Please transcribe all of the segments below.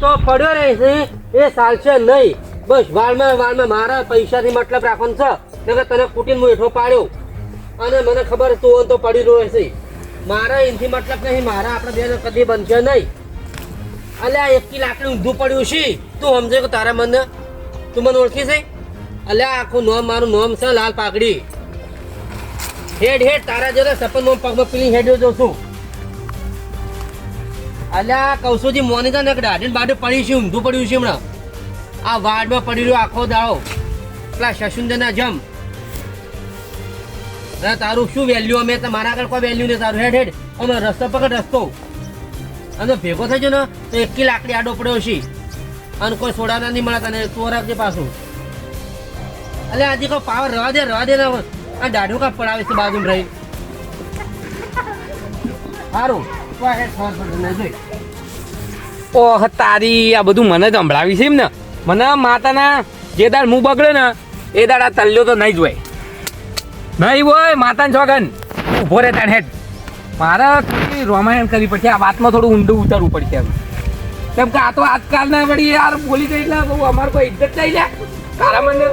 તો પડ્યો રહેશે એ ચાલશે નહીં. બસ વાળમાં મારા પૈસાથી મતલબ રાખવાનો છે. નકર તને કુટીને હું હેઠો પાડ્યો અને મને ખબર તું તો પડી રહ્યો હશે. મારા એનથી મતલબ નહીં. મારા આપણે બેન કદી બનશે નહીં. અલ્યા એકી લાકડી ઊંધું પડ્યું છે. તું સમજે કે તારા મને તું મને ઓળખી છે? અલ્યા આખું નામ મારું નામ છે લાલ પાઘડી. હેડ તારા જોડે સપન પગમાં પેલી હેડ જો છું. અલ્યા કૌશોજી મોની તા ને દાઢી બાડે પડી છે, ઊંધું પડ્યું છે હમણાં. આ વાડમાં પડી રહ્યો આખો દાડો. પેલા શશુંદરના જમ તારું શું વેલ્યુ? અમે મારા આગળ કોઈ વેલ્યુ નહીં. તારું હેડ અમે રસ્તો પકડ રસ્તો અને ભેગો થઈ જાય ને તો એકી લાકડી આડો પડ્યો છે અને કોઈ સોડાના નહીં મળે તને. તું રાખજે પાછું. અલે આજે કોઈ પાવર રવા દે ને. આ દાઢો કા પડાવે છે બાજુ રહી. સારું ઓહ તારી આ બધું મને જ સંભળાવી છે એમ ને. મને માતાના જે દાડ મું બગડે ને એ દાડ આ તલ્યો તો નહીં જ હોય. નહીં હોય માતાને છોગન ઉભો રે તાણ હેડ. મારે થોડી રોમાયણ કરવી પડશે. આ વાતમાં થોડું ઊંડું ઉતરવું પડશે એમ. કેમ કે આ તો આજકાલના વળી યાર બોલી ગઈ એટલે બહુ અમારે કોઈ ઇજ્જત થઈ જાય તારા મને.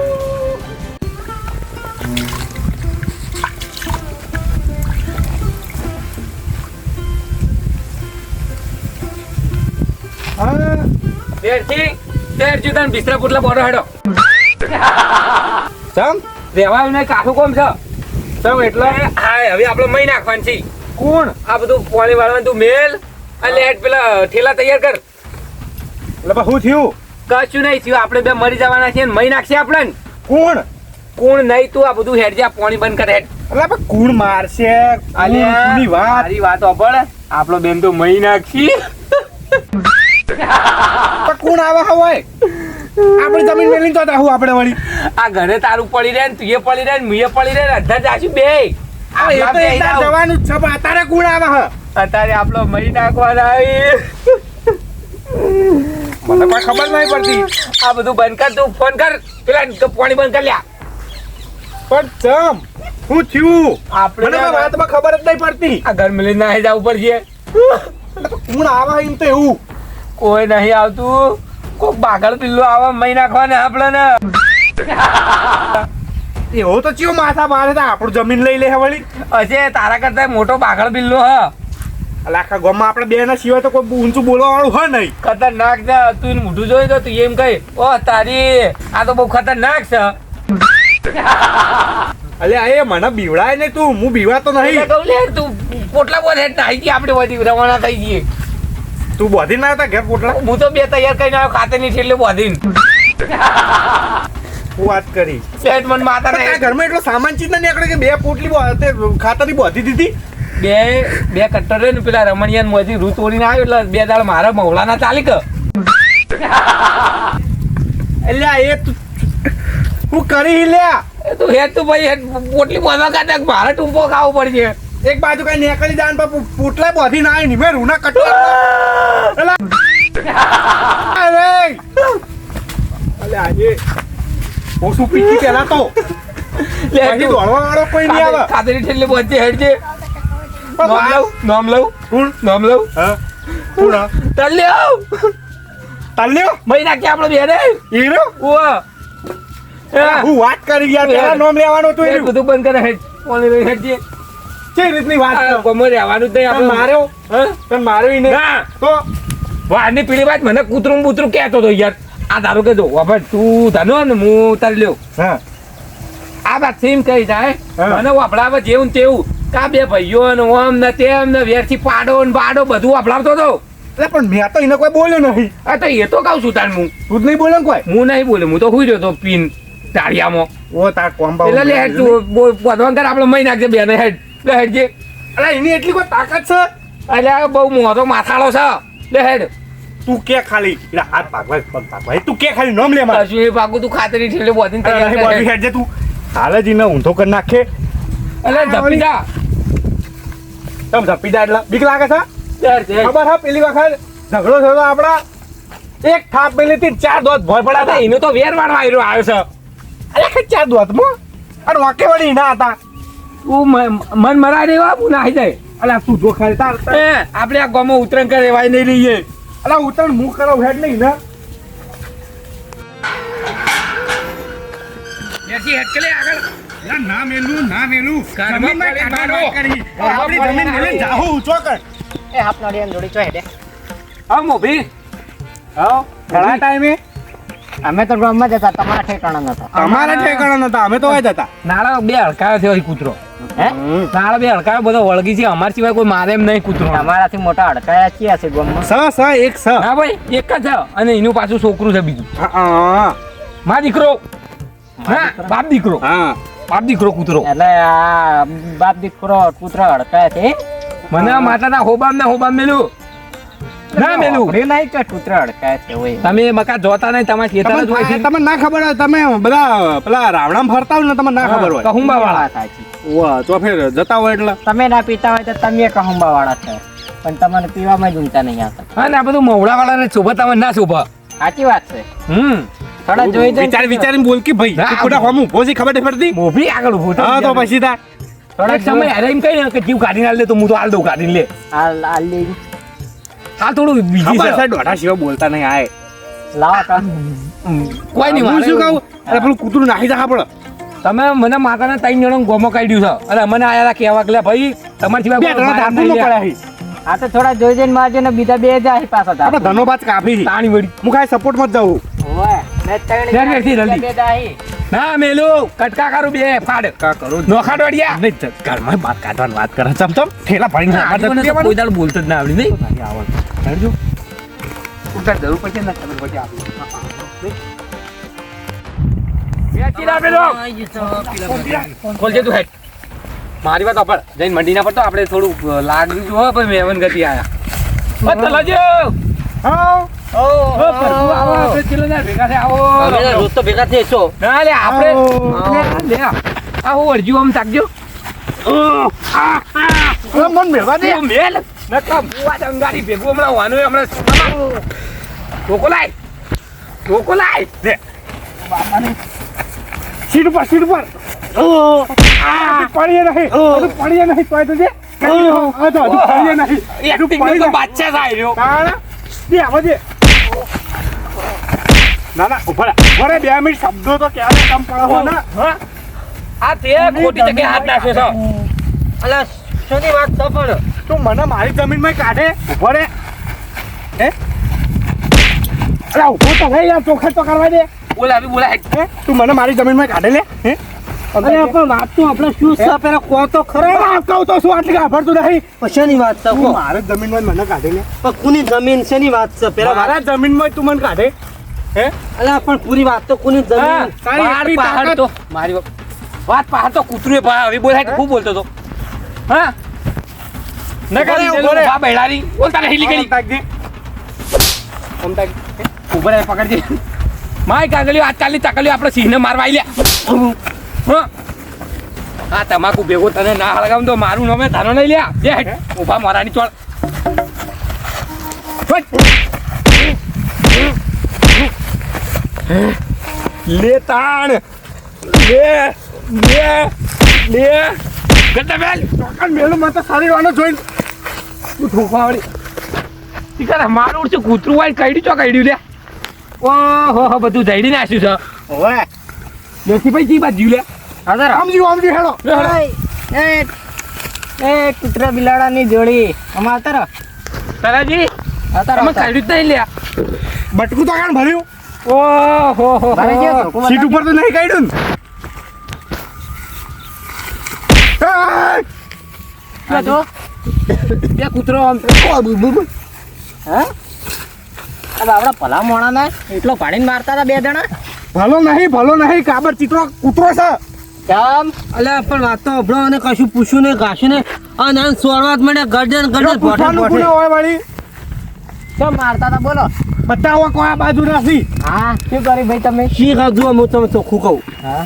તને બિસ્તરા પુટલા બોડો હેડો સમ રેવાયું નહીં. કાઠું કોમ છે સમ એટલે હા હવે આપણે મહી નાખવાનું છે. કોણ આ બધું પાણી વાળવાનું? તું મેલ અને હેડ પેલા ઠેલા તૈયાર કર. એટલે શું થયું? કશું નહીં થયું. આપણે બે મરી જવાના છીએ. મહી નાખશે આપણને. કોણ નહીં તું આ બધું હેડ જા પાણી બંધ કર હેડ. એટલે કોણ મારશે? મારી વાત સાંભળ. આપણો બેન તો મહી નાખશી. કોણ આવા હોય? આપણે જમીન મેલી તો હું આપણે વળી આ ઘરે તારું પડી રહે ને તું એ પડી રહે ને મુએ પડી રહે અધા જાશું બે. જવાનું જ છે. અત્યારે કોણ આવા? અત્યારે આપણો મહી નાખવાના આવી. મને કોઈ ખબર નહીં પડતી. આ બધું બંધ કર. તું ફોન કર પેલા પાણી બંધ કર લ્યા. પણ ચમ શું થયું? આપણે વાતમાં ખબર જ નહીં પડતી. આ ઘર મિલી ના જવું પડશે. કોણ આવા એમ તો એવું કોઈ નહીં આવતું. કોક બાગળ પિલ્લો આવા મહી નાખવાના આપણે ને. એવો તો ચિયો માથા મારે તો આપણું જમીન લઈ લે વળી. હશે તારા કરતા મોટો બાગળ પિલ્લો હ. આખા ગામમાં આપણે બે ના સિવાય તો કોઈ ઊંચું બોલવા વાળું હોય નહીં. ખતરનાક છે. તું મોઢું જોઈ તો તું એમ કહી ઓ તારી આ તો બહુ ખતરનાક છે. અલ્યા એ મને બીવડાય ને તું. હું બીવાતો નહીં. તું પોટલા બોલ હેડ નાઈ ગઈ. આપણે બધી રવાના થઈ ગઈ. તું બોધી ના હતા ઘેર પોટલા? હું તો બે તૈયાર કરીને આવ્યો ખાતરની છે એટલે બોધીને. વાત કરી સેટ મન માતા ને ઘરમાં એટલો સામાન ચીજ ના નીકળે કે બે પોટલી ખાતરની બોધી દીધી. બે કટ્ટર રે ને પેલા રમણિયાન મોજી રૂ તોડીને આવ્યો એટલે બે દાળ મારા મવલાના ચાલી કે. એટલે એ હું કરી લ્યા. તું હેડ તું ભાઈ હેડ પોટલી બોધવા કાઢે મારે ટૂંપો ખાવો પડશે. એક બાજુ કઈ નીકળી જાય ને પોટલા બોધી ના આવી મેં રૂના કટવા. અરે આજે ઓછું પીકી પેલા તો દોડવા વાળો કોઈ નહીં આવે. ખાતરી ઠેલે બોધે હેડ છે. નામ લઉં કોણ? નામ લઉં કોણ? તલ્યો મહી નાખી આપણો બેને હીરો. હું વાત કરી ગયા પેલા નામ લેવાનું હતું એ બધું બંધ કરે હેડ. ઓનલી હેડ છે. કઈ રીતની વાત ગમે રહેવાનું જ નહીં. આપણે માર્યો તને માર્યો નહીં તો વારની પીળી વાત મને કૂતરું બૂતરું કહેતો હતો યાર. આ તારું કે જો હવે તું ધનો ને હું તાર લ્યો. આ વાત સેમ કહી જાય મને વાપડાવે જેવું તેવું. કા બે ભાઈઓ ને ઓમ ને તેમ ને વેરથી પાડો ને બાડો બધું વાપડાવતો હતો. પણ મેં તો એને કોઈ બોલ્યો નહીં. આ તો એ તો કહું છું તાર હું. તું જ નહીં બોલે કોઈ? હું નહીં બોલે. હું તો હુઈ રહ્યો તો પીન તાળિયામાં. ઓ તાર કોમ્બા એટલે લે હેડ તું બોધવા કર આપણે મહી નાખજે બેને હેડ. લે હેડ જે. અરે એની એટલી કોઈ તાકાત છે? એટલે બહુ મોટો માથાળો છે. લે હેડ તું કે ખાલી હાથ ભાગવા પગ ભાગવા તું કે ખાલી નામ લે મારે. કશું એ ભાગું તું ખાતરી ઠેલે બોધીને તૈયાર હેડ જે તું હાલ જ એને ઊંધો કરી નાખે. એટલે ધપી જા. તમ ધપી જા એટલે બીક લાગે છે? ખબર હા પેલી વખત ઝઘડો થયો આપડા એક થાપ પેલી થી 4 દોત ભોય પડ્યા. એનો તો વેર વાળો આવ્યો છે. અરે 4 દોત માં અને વાકે વળી ના હતા. તું મન મરા દેવા હું નાહી જાય. અલા તું જો ખાલી તાર આપણે આ ગામમાં ઉતરણ કરે વાય નહીં લઈએ. અલા ઉતરણ મુખ કરો હેડ નહીં ને એસી હેટકલે આગળ લા ના મેલું ઘરમાં જમીનમાં પડી કાઢવા મારો. વાત કરી ઘરમાં આપણી પડી જમીન મારો. મેલીને જાહો ઊંચો કર એ હાપનાડી એમ જોડી ચો હેડે હા મોભી હા ઘણા ટાઈમે અમે તો ગામમાં જતા તમારા ઠેકાણા નતા અમારા ઠેકાણા નતા અમે તો આ જતા નાળા બે હડકાયો થયો કૂતરો હે નાળા બે હડકાયો બધો વળગી છે અમાર સિવાય કોઈ મારે એમ નહીં કૂતરો તમારાથી મોટા અડકાયા છીએ છે ગામમાં સ એક સ હા ભાઈ એક જ છે અને એનું પાછું છોકરું છે બીજું હા માં દીકરો હા બાપ દીકરો હા બાપ દીકરો કૂતરો એટલે આ બાપ દીકરો કૂતરા અડકાયા છે મને આ માતાના હોબામ મેલું ના મેલું ઉભરી નહીં કે કૂતરા અડકાયા છે હોય તમે મકા જોતા નહીં તમારા ખેતર જ હોય છે તમને ના ખબર હોય તમે બધા પેલા રાવણામ ફરતા હોય ને તમને ના ખબર હોય કહુંબા વાળા વાત સાચી. વાહ તો ફેર જતા હોય એટલે તમે ના પીતા હોય તો તમે કહુંબા વાળા છો પણ તમને પીવામાં જ ઊંચા નહીં આવતા હા ને આ બધું મવડા વાળાને શોભા તમે ના શોભા સાચી વાત છે થોડા જોઈ જોઈને વિચાર વિચારીને બોલ કે ભાઈ ના, તું ખોટા હોમ ઊભો છે ખબર નથી પડતી મોભી આગળ ઉભો થયો. હા તો પછી તાર થોડાક સમય હારે એમ કહી ને કે જીવ કાઢીને આલ દે તો હું તો આલ દઉં કાઢીને લે આ લી આ થોડું બીજી ખબર છે છે દોઢા સિવાય બોલતા નહીં આય લાવો કા કોઈ નહીં હું મારે શું કહું અરે પેલું કૂતરું નાખી જા પડે તમે મને માતાના 3 જણો ગોમો કાઢ્યું છે અને મને આયા કહેવા કે લે ભાઈ તમારા સિવાય બે કોઈ ત્રણ મારે ધામધૂમ નહીં લે. પડ્યા છે. આ તો થોડા જોઈ જોઈને મારજો ને બીજા બે જાય પાછા આપણે ધનોબાદ કાફી છે. તાણી વળી હું કાંઈ સપોર્ટમાં જ જાઉં ઓય ને ત્રણ ઘેર ઘેરથી જાય, જલ્દી. બે જાય. ના મેલું કટકા કરું બે ફાડ કા કરું નોખા દોડિયા નહીં તો ઘરમાં બાત કાઢવાની વાત કરે ચમ ઠેલા ભરીને મને તો કોઈ દાડો બોલતો જ ના આવડી નહીં આવડજો ઉતાર જરૂર પડશે ને ખબર પડશે આપી ચીલા પેલો ખોલજે તું હેડ મારી વાત આપણ જઈને મંડી ના પડતો આપણે થોડું લાગ્યું જો હો ભાઈ મેવન ગતિ આયા ઓ ચલાજો હા ઓ પ્રભુ આવો આપણે ચીલો ના ભેગા થાય અમે આવો રોજ તો ભેગા થઈએ છો ના લે આપણે આવો. લે આવો વળજુ આમ તાકજો મન મેળવા દે તું મેલ નકા બુઆ દંગારી ભેગું હમણાં વાનું હમણાં ટોકો લાય દે સીટ ઉપર પડીએ નહીં હજુ પડીએ નહીં તોય તો જે આ તો હજુ પડીએ નહીં હજુ પડી તો બાદશાહ થાય રહ્યો તાણા દે આવો દે ના ના ઉભા રહે 2 મિનિટ શબ્દો તો ક્યારે કમ પડો ને હા આ તે ખોટી જગ્યાએ હાથ નાખ્યો છો અલા શોની વાત તો પણ તું મને મારી જમીનમાં કાઢે ઉભો રે હે અલા ઉભો તો ભાઈ યાર ચોખટ તો કરવા દે બોલા હે તું મને મારી જમીનમાં કાઢે લે હે અરે પણ વાત તો આપણે શું છે પેલા કો તો ખરો અરે કહું તો શું આટલી ખબરતું નહીં પછીની વાત તો તું કો મારે જમીનમાં મને કાઢે લે પણ કોની જમીન છે ની વાત છે પેલા મારા જમીનમાં તું મને કાઢે હે અલા પણ પૂરી વાત તો કોની જમીન તારી પહાડ એટલી પહાડ તાકાત. તો મારી વાત પહાડ તો કૂતરું પહાડ હવે બોલાય ખૂબ બોલતો તો હા નકા ઉભો રે. બા બેડારી બોલતા નહીં આમ લીગડી તાક દે આમ તાક દે. ઉભો રહે પકડજે માય કાગળિયો આજકાલની ચાકલીઓ આપણે સિંહને મારવા આઈ લ્યા હા આ તમાકુ ભેગો તને ના હળગાવ તો મારું નામે તારો નહીં લ્યા બે હેઠ ઉભા મારાની ચોળ લે તાણ લે ગટબેલ ચોકન મેલું મને તો સારી વાનો જોઈને તું ઠોકવા વાળી ટીકા મારું ઉડશે કૂતરું વાળી કાઢ્યું લે ઓહો બધું જઈડી નાખ્યું છે ઓય દેસી ભાઈ જી બાજુ લે આમજી હેડો એ કૂતરા બિલાડાની જોડી અમાર તારા તારાજી તમે કાઢ્યું જ નહીં લ્યા બટકું તો કાણ ભર્યું ઓહો ભરે ગયો તો. સીટ ઉપર તો નહીં કાઢ્યું ને જો બે કૂતરો આમ હા હવે આપડા ભલા મોણા ના એટલો પાડીને મારતા હતા 2 જણા ભલો નહીં કાબર ચિત્રો કૂતરો છે કેમ અલા પણ વાત તો અભળો અને કશું પૂછ્યું નહીં ઘાસ્યું નહીં આ નાન સોળવા જ મળે ગરજન ગરજન પૂછવાનું કોને હોય વાળી કેમ મારતા હતા બોલો બધા હોય કોઈ આ બાજુ નથી હા શું કરી ભાઈ તમે શી ખાધું હું તમને ચોખ્ખું કહું હા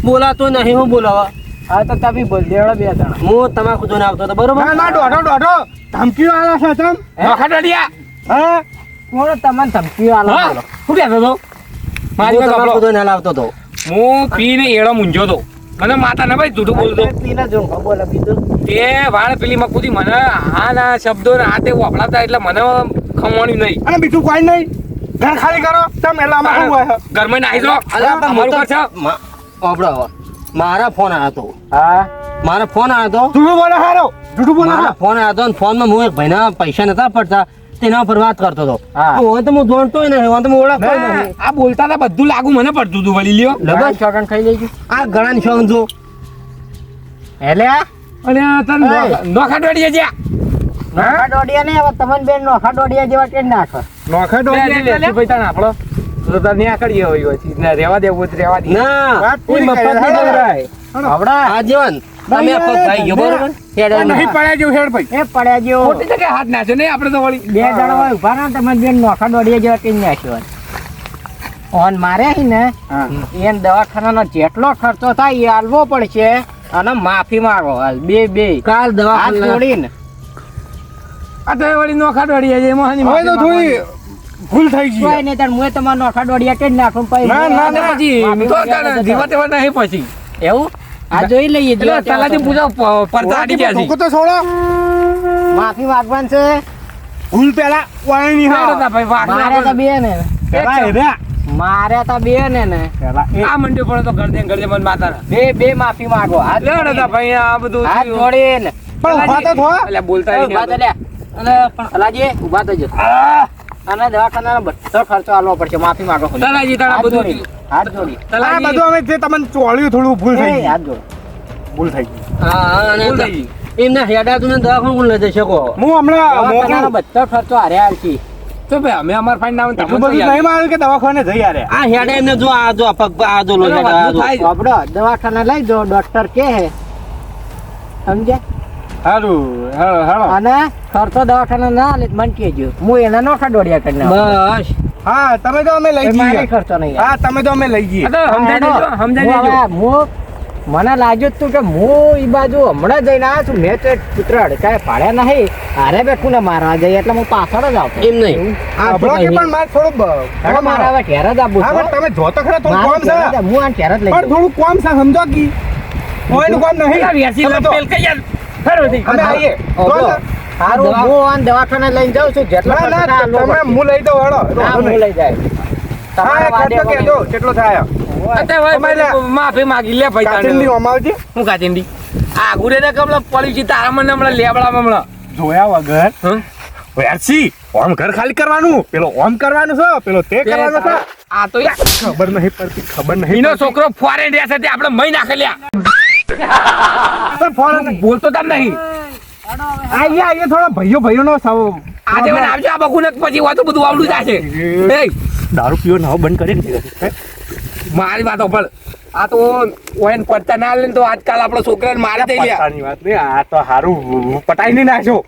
બોલાતો નહીં હું બોલાવા હા તો તમે બોલ દેવડો 2 જણા હું તમાકુ જોઈને આવતો હતો બરોબર ના દોઢો ધમકીઓ આલા છે તમ નોખાડોડિયા હા કોણ તમને ધમકી આલો હા બોલો શું કહેતો તો મારી હું વાત તમાકુ સાંભળો. જોઈને હાલ આવતો હતો હું પીને એળો મૂંઝ્યો તો મને માતા ને ભાઈ જૂઠું બોલતો પીને જો બોલો બીજું તે વાળ પેલી મકુદી મને આ ના શબ્દો ને આ તે વાપરાતા એટલે મને ખમવાની નહીં અને બીજું કોઈ નહીં ઘર ખાલી કરો તમે એટલે આમાં શું હોય ઘરમાં નાહી જો અલ્યા પણ અમારું ઘર છે આપણો મારા ફોન આવ્યો હતો હા મારા ફોન આવ્યો હતો જૂઠું બોલે હારો જૂઠું બોલે મારા ફોન આવ્યો હતો અને ફોનમાં હું એક ભાઈના પૈસા નતા પડતા તેના પર વાત કરતો હતો હા. હું તો હું જોણતો નહીં હું તો હું ઓળખતો નહીં આ બોલતા હતા બધું લાગુ મને પડતું હતું વળી લ્યો લગન ચોકન ખાઈ લેજો આ ગળાની શોખ જો એટલે અને તને નોખા દોડીએ છે નોખા દોડિયા ને હવે તમને બેન નોખા દોડિયા જેવા કે નાખો નોખા આપણો તો તને ન્યા કરીએ હોય પછી ને રહેવા દેવું તો રહેવા દે ના વાત એ પૂરી મફત કરી. નહીં દોરાય. હવડા આ જીવન તમે આ પગ ભાઈ ગયો બરોબર હેડે નહીં પડ્યા જેવું હેડ ભાઈ એ પડ્યા જેવો ખોટી જગ્યાએ હાથ નાખ્યો નહીં આપણે તો વળી બે જણા હોય ઉભા રહો તમે બેન નોખા દોડિયા જેવા કે નાખ્યો ઓન મારે હી ને હા એને દવાખાનાનો જેટલો ખર્ચો થાય એ આલવો પડશે અને માફી માંગો હાલ બે કાલ હાથ દવાખાને જોડીને આ તો વળી નોખા દોડીએ છે એમાં હાની હવે તો માફી થોડી ભૂલ થઈ ગઈ કોઈ નહીં તાર મુએ તમારા નોખા દોડિયા કે નાખું પછી ના, ના, માંગવાની. ના. પછી માફી તો માંગવા તને જતા. જીવા તેવા નહીં પછી એવું આ જોઈ લઈએ એટલે તલાજી પૂછો પડતા આડી ગયા છે ધોકો તો છોડો માફી માંગવાનું છે ભૂલ પેલા વાળની ના હા દાદા ભાઈ વાઘ ના મારે તો પણ. બે ને પેલા હેર્યા મારે તો બે ને પેલા એ આ મંડ્યો પડે તો ઘર દે મને માતા બે માફી માંગો હાથ લે દાદા ભાઈ આ બધું હાથ જોડીને પણ ઉભા તો થો એટલે બોલતા ય ઉભા તો નહીં. લે અને પણ અલાજી ઉભા થજો અને દવાખાનાનો બધો ખર્ચો આલવો પડશે માફી માંગો તલાજી તારા હાથ બધું જોડી હાથ જોડી આ તલાજી બધું અમે જે તમને ચોળ્યું થોડું ભૂલ થઈ એ ગઈ હાથ જોડી ભૂલ થઈ ગઈ હા હા અને ભૂલ થઈ ગઈ. એમના હેડા તું દવાખાને કોણ લઈ જઈ શકો હું હમણાં દવાખાનાનો મોકલું બધો ખર્ચો હારે હાલશી તો ભાઈ અમે અમાર ફાઈન ના એટલું બધું નહીં માર્યું કે દવાખાને જઈ આરે આ હેડા એમને જો આ જો આ પગ આ જો લોહી હેડા, આ જો. થાય. બાબડો દવાખાના લઈ જો ડોક્ટર કે હે સમજ્યા સારું હેડો અને ખર્ચો દવાખાના ના લે તો મને કહેજો હું એના નોખા દોડિયા કરી નાખું. બસ હા તમે તો અમે લઈ એ મારે જઈએ ખર્ચો નહીં હા તમે તો અમે લઈ જઈએ સમજાઈ દેજો સમજાઈ દેજો મને લાગ્યું જ તું કે હું ઈ બાજુ હમણાં જઈને આવ્યો છું મેં તો એક પુત્ર અડકાય પાડ્યા નહીં હારે બેઠું ને મારવા જઈએ એટલે હું પાછળ જ આવતો એમ નહીં આ આપણો કે પણ મારે થોડું હવે મારે હવે ઘેર જ આવવું હા છે. પણ તમે જો તો ખરા થોડું મારે કોમ છે ઘેર જ હું આને ઘેર જ લઈ પણ જાઉં. થોડું કોમ છે સમજો કી કોઈનું કોમ પેલા નહીં વેસી તમે તો- પેલ કઈ યાર ફેરો થઈ. અમે આવીએ જો તો. હારું હું આને દવાખાને લઈને જાઉં છું જેટલો ના ખર્ચો ના થાય આલવો તમે પડશે. હું લઈ દઉં હેડો ના, વાંધો હું નહીં. લઈ જાય હા તમારા એ વાદે ખર્ચો કહેજો કેટલો થાય અત્યારે ભાઈ તમારે ભાઈ માફી માગી લે ભાઈ કાચિંડી તાણે. અમાવજે હું કાચિંડી આ ગુરે ને કમલા પડી છે તારા મને હમણાં લેબડામાં હમણાં જોયા વગર હં? વેરસી ઓમ ઘર ખાલી કરવાનું પેલો ઓમ કરવાનું છે પેલો તે કરવાનું છે આ તો યાર ખબર નહીં પડતી ખબર નહીં એનો પડતી. છોકરો ફોરેન રહેશે તે આપણે મહી નાખેલ્યા પણ ફોન બોલતો તમ નહીં આઈએ થોડો ભાઈઓનો આજે મને આવજો આ બકુને પછી વાતું બધું આવડું જશે એ દારૂ પીવો નાવ બંધ કરી મારી વાતો પણ આ તો ઓયન પડતા ના લે ને તો આજકાલ આપણો છોકરાને મારે થઈ ગયા પત્તાની વાત નહીં આ તો હારું પટાઈ નહીં નાખ્યો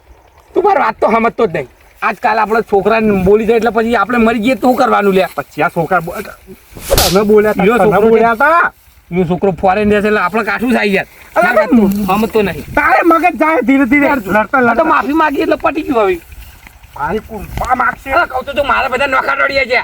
તું મારી વાત તો સમજતો જ નહીં આજકાલ આપણે છોકરાને બોલી જાય એટલે પછી આપણે મરી જઈએ તો શું કરવાનું લે પછી આ છોકરા તમે બોલ્યા ઈયો હતા, તમે છોકરો બોલ્યા હતા એનો છોકરો ફોરેન રહેશે એટલે આપણે કાઠું થાય યાર અરે મારી વાત તો સમજતો નહીં તારે મગજ જાય ધીરે ધીરે લડતા આ તો લડતા માફી માંગી એટલે પટી ગયું હવે મારી કુંપા માગશે કહું તો મારા બધા નોખા દોડીએ છે